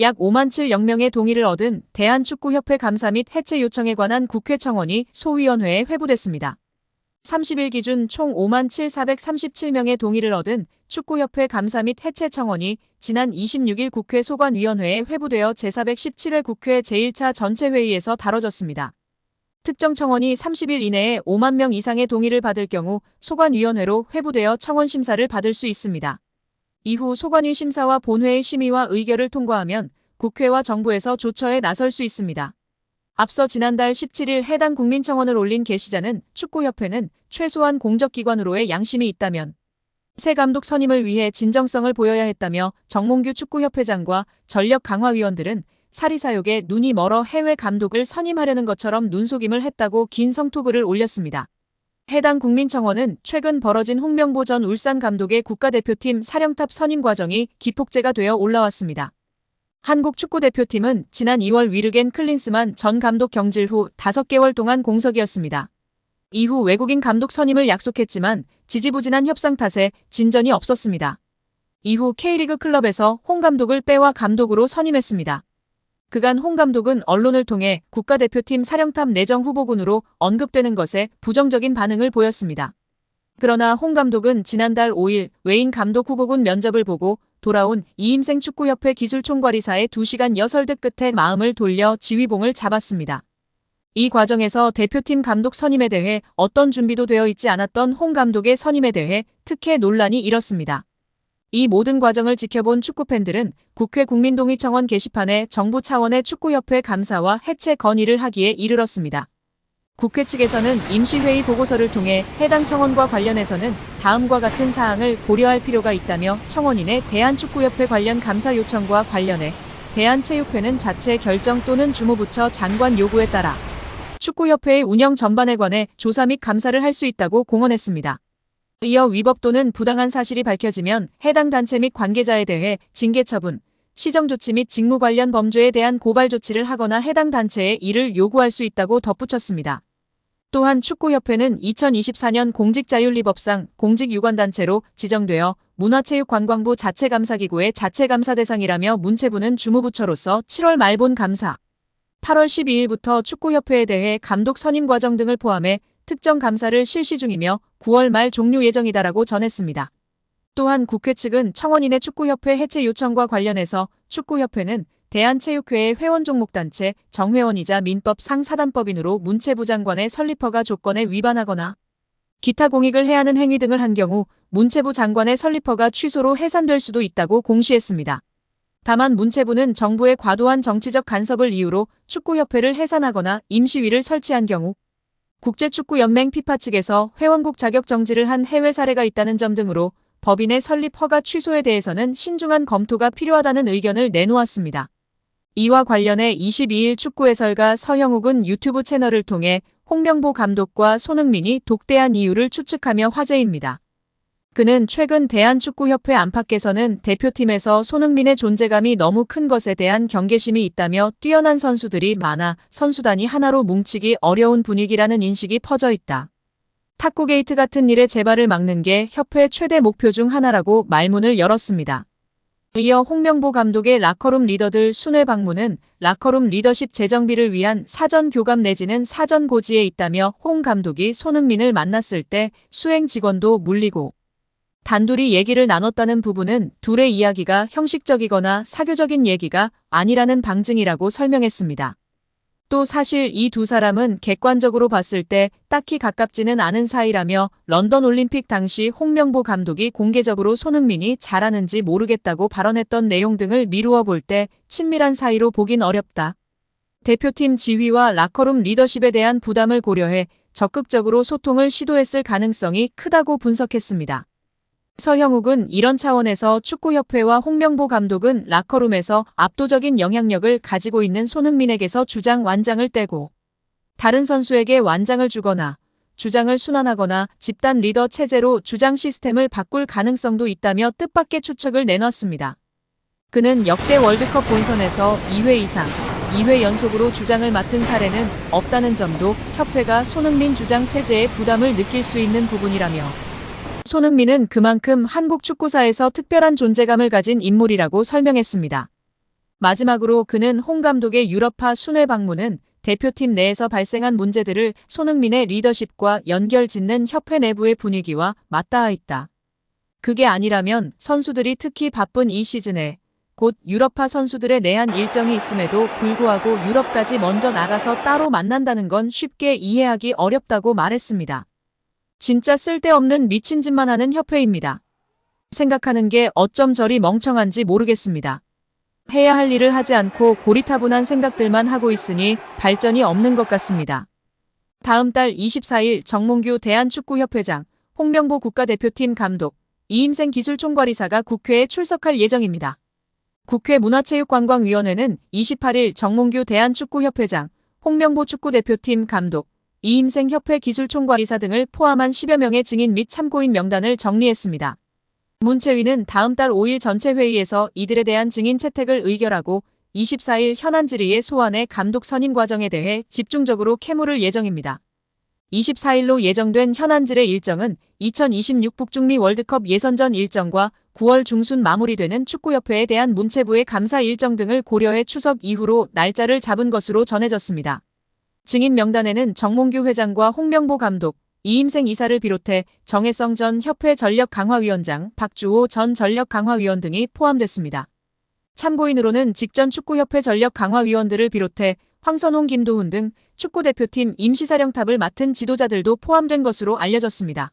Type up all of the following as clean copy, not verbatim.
약 5만 7천 명의 동의를 얻은 대한축구협회 감사 및 해체 요청에 관한 국회 청원이 소위원회에 회부됐습니다. 30일 기준 총 5만 7,437명의 동의를 얻은 축구협회 감사 및 해체 청원이 지난 26일 국회 소관위원회에 회부되어 제417회 국회 제1차 전체회의에서 다뤄졌습니다. 특정 청원이 30일 이내에 5만 명 이상의 동의를 받을 경우 소관위원회로 회부되어 청원 심사를 받을 수 있습니다. 이후 소관위 심사와 본회의 심의와 의결을 통과하면 국회와 정부에서 조처에 나설 수 있습니다. 앞서 지난달 17일 해당 국민청원을 올린 게시자는 축구협회는 최소한 공적기관으로의 양심이 있다면 새 감독 선임을 위해 진정성을 보여야 했다며 정몽규 축구협회장과 전력강화위원들은 사리사욕에 눈이 멀어 해외 감독을 선임하려는 것처럼 눈속임을 했다고 긴 성토글을 올렸습니다. 해당 국민청원은 최근 벌어진 홍명보 전 울산 감독의 국가대표팀 사령탑 선임 과정이 기폭제가 되어 올라왔습니다. 한국 축구대표팀은 지난 2월 위르겐 클린스만 전 감독 경질 후 5개월 동안 공석이었습니다. 이후 외국인 감독 선임을 약속했지만 지지부진한 협상 탓에 진전이 없었습니다. 이후 K리그 클럽에서 홍 감독을 빼와 감독으로 선임했습니다. 그간 홍 감독은 언론을 통해 국가대표팀 사령탑 내정 후보군으로 언급되는 것에 부정적인 반응을 보였습니다. 그러나 홍 감독은 지난달 5일 외인 감독 후보군 면접을 보고 돌아온 이임생 축구협회 기술총괄이사의 2시간 여설득 끝에 마음을 돌려 지휘봉을 잡았습니다. 이 과정에서 대표팀 감독 선임에 대해 어떤 준비도 되어 있지 않았던 홍 감독의 선임에 대해 특혜 논란이 일었습니다. 이 모든 과정을 지켜본 축구팬들은 국회 국민동의청원 게시판에 정부 차원의 축구협회 감사와 해체 건의를 하기에 이르렀습니다. 국회 측에서는 임시회의 보고서를 통해 해당 청원과 관련해서는 다음과 같은 사항을 고려할 필요가 있다며 청원인의 대한축구협회 관련 감사 요청과 관련해 대한체육회는 자체 결정 또는 주무부처 장관 요구에 따라 축구협회의 운영 전반에 관해 조사 및 감사를 할 수 있다고 공언했습니다. 이어 위법 또는 부당한 사실이 밝혀지면 해당 단체 및 관계자에 대해 징계 처분, 시정조치 및 직무 관련 범죄에 대한 고발 조치를 하거나 해당 단체에 이를 요구할 수 있다고 덧붙였습니다. 또한 축구협회는 2024년 공직자윤리법상 공직유관단체로 지정되어 문화체육관광부 자체감사기구의 자체감사 대상이라며 문체부는 주무부처로서 7월 말 본 감사, 8월 12일부터 축구협회에 대해 감독 선임 과정 등을 포함해 특정 감사를 실시 중이며 9월 말 종료 예정이다라고 전했습니다. 또한 국회 측은 청원인의 축구협회 해체 요청과 관련해서 축구협회는 대한체육회의 회원종목단체 정회원이자 민법 상사단법인으로 문체부 장관의 설립허가 조건에 위반하거나 기타 공익을 해하는 행위 등을 한 경우 문체부 장관의 설립허가 취소로 해산될 수도 있다고 공시했습니다. 다만 문체부는 정부의 과도한 정치적 간섭을 이유로 축구협회를 해산하거나 임시위를 설치한 경우 국제축구연맹 피파 측에서 회원국 자격 정지를 한 해외 사례가 있다는 점 등으로 법인의 설립 허가 취소에 대해서는 신중한 검토가 필요하다는 의견을 내놓았습니다. 이와 관련해 22일 축구 해설가 서형욱은 유튜브 채널을 통해 홍명보 감독과 손흥민이 독대한 이유를 추측하며 화제입니다. 그는 최근 대한축구협회 안팎에서는 대표팀에서 손흥민의 존재감이 너무 큰 것에 대한 경계심이 있다며 뛰어난 선수들이 많아 선수단이 하나로 뭉치기 어려운 분위기라는 인식이 퍼져 있다. 탁구게이트 같은 일의 재발을 막는 게 협회 최대 목표 중 하나라고 말문을 열었습니다. 이어 홍명보 감독의 라커룸 리더들 순회 방문은 라커룸 리더십 재정비를 위한 사전 교감 내지는 사전 고지에 있다며 홍 감독이 손흥민을 만났을 때 수행 직원도 물리고 단둘이 얘기를 나눴다는 부분은 둘의 이야기가 형식적이거나 사교적인 얘기가 아니라는 방증이라고 설명했습니다. 또 사실 이 두 사람은 객관적으로 봤을 때 딱히 가깝지는 않은 사이라며 런던 올림픽 당시 홍명보 감독이 공개적으로 손흥민이 잘하는지 모르겠다고 발언했던 내용 등을 미루어 볼 때 친밀한 사이로 보긴 어렵다. 대표팀 지휘와 라커룸 리더십에 대한 부담을 고려해 적극적으로 소통을 시도했을 가능성이 크다고 분석했습니다. 서형욱은 이런 차원에서 축구협회와 홍명보 감독은 라커룸에서 압도적인 영향력을 가지고 있는 손흥민에게서 주장 완장을 떼고 다른 선수에게 완장을 주거나 주장을 순환하거나 집단 리더 체제로 주장 시스템을 바꿀 가능성도 있다며 뜻밖의 추측을 내놨습니다. 그는 역대 월드컵 본선에서 2회 이상, 2회 연속으로 주장을 맡은 사례는 없다는 점도 협회가 손흥민 주장 체제에 부담을 느낄 수 있는 부분이라며 손흥민은 그만큼 한국 축구사에서 특별한 존재감을 가진 인물이라고 설명했습니다. 마지막으로 그는 홍 감독의 유럽파 순회 방문은 대표팀 내에서 발생한 문제들을 손흥민의 리더십과 연결 짓는 협회 내부의 분위기와 맞닿아 있다. 그게 아니라면 선수들이 특히 바쁜 이 시즌에 곧 유럽파 선수들의 내한 일정이 있음에도 불구하고 유럽까지 먼저 나가서 따로 만난다는 건 쉽게 이해하기 어렵다고 말했습니다. 진짜 쓸데없는 미친 짓만 하는 협회입니다. 생각하는 게 어쩜 저리 멍청한지 모르겠습니다. 해야 할 일을 하지 않고 고리타분한 생각들만 하고 있으니 발전이 없는 것 같습니다. 다음 달 24일 정몽규 대한축구협회장, 홍명보 국가대표팀 감독, 이임생 기술총괄이사가 국회에 출석할 예정입니다. 국회 문화체육관광위원회는 28일 정몽규 대한축구협회장, 홍명보 축구대표팀 감독, 이임생 협회 기술총괄이사 등을 포함한 10여 명의 증인 및 참고인 명단을 정리했습니다. 문체위는 다음 달 5일 전체 회의에서 이들에 대한 증인 채택을 의결하고 24일 현안 질의의 소환의 감독 선임 과정에 대해 집중적으로 캐물을 예정입니다. 24일로 예정된 현안 질의 일정은 2026 북중미 월드컵 예선전 일정과 9월 중순 마무리되는 축구협회에 대한 문체부의 감사 일정 등을 고려해 추석 이후로 날짜를 잡은 것으로 전해졌습니다. 증인 명단에는 정몽규 회장과 홍명보 감독, 이임생 이사를 비롯해 정혜성 전 협회 전력강화위원장, 박주호 전 전력강화위원 등이 포함됐습니다. 참고인으로는 직전 축구협회 전력강화위원들을 비롯해 황선홍, 김도훈 등 축구대표팀 임시사령탑을 맡은 지도자들도 포함된 것으로 알려졌습니다.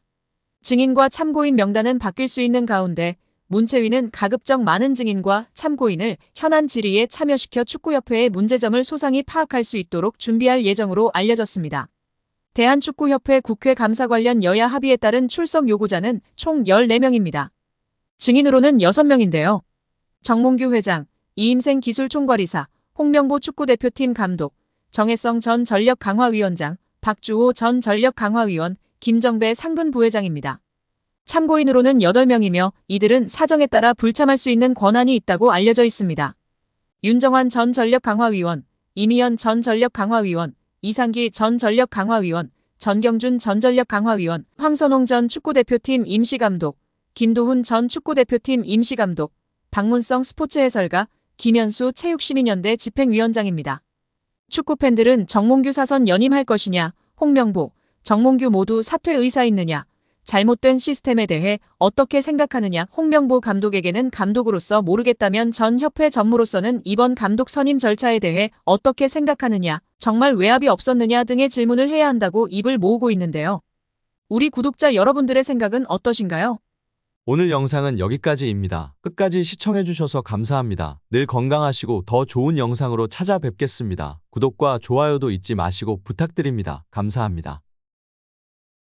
증인과 참고인 명단은 바뀔 수 있는 가운데 문체위는 가급적 많은 증인과 참고인을 현안 질의에 참여시켜 축구협회의 문제점을 소상히 파악할 수 있도록 준비할 예정으로 알려졌습니다. 대한축구협회 국회 감사 관련 여야 합의에 따른 출석 요구자는 총 14명입니다. 증인으로는 6명인데요. 정몽규 회장, 이임생 기술총괄이사, 홍명보 축구대표팀 감독, 정혜성 전 전력강화위원장, 박주호 전 전력강화위원, 김정배 상근 부회장입니다. 참고인으로는 8명이며 이들은 사정에 따라 불참할 수 있는 권한이 있다고 알려져 있습니다. 윤정환 전 전력강화위원, 이미연 전 전력강화위원, 이상기 전 전력강화위원, 전경준 전 전력강화위원, 황선홍 전 축구대표팀 임시감독, 김도훈 전 축구대표팀 임시감독, 박문성 스포츠 해설가, 김현수 체육시민연대 집행위원장입니다. 축구팬들은 정몽규 사선 연임할 것이냐, 홍명보, 정몽규 모두 사퇴 의사 있느냐, 잘못된 시스템에 대해 어떻게 생각하느냐, 홍명보 감독에게는 감독으로서 모르겠다면 전 협회 전무로서는 이번 감독 선임 절차에 대해 어떻게 생각하느냐, 정말 외압이 없었느냐 등의 질문을 해야 한다고 입을 모으고 있는데요. 우리 구독자 여러분들의 생각은 어떠신가요? 오늘 영상은 여기까지입니다. 끝까지 시청해주셔서 감사합니다. 늘 건강하시고 더 좋은 영상으로 찾아뵙겠습니다. 구독과 좋아요도 잊지 마시고 부탁드립니다. 감사합니다.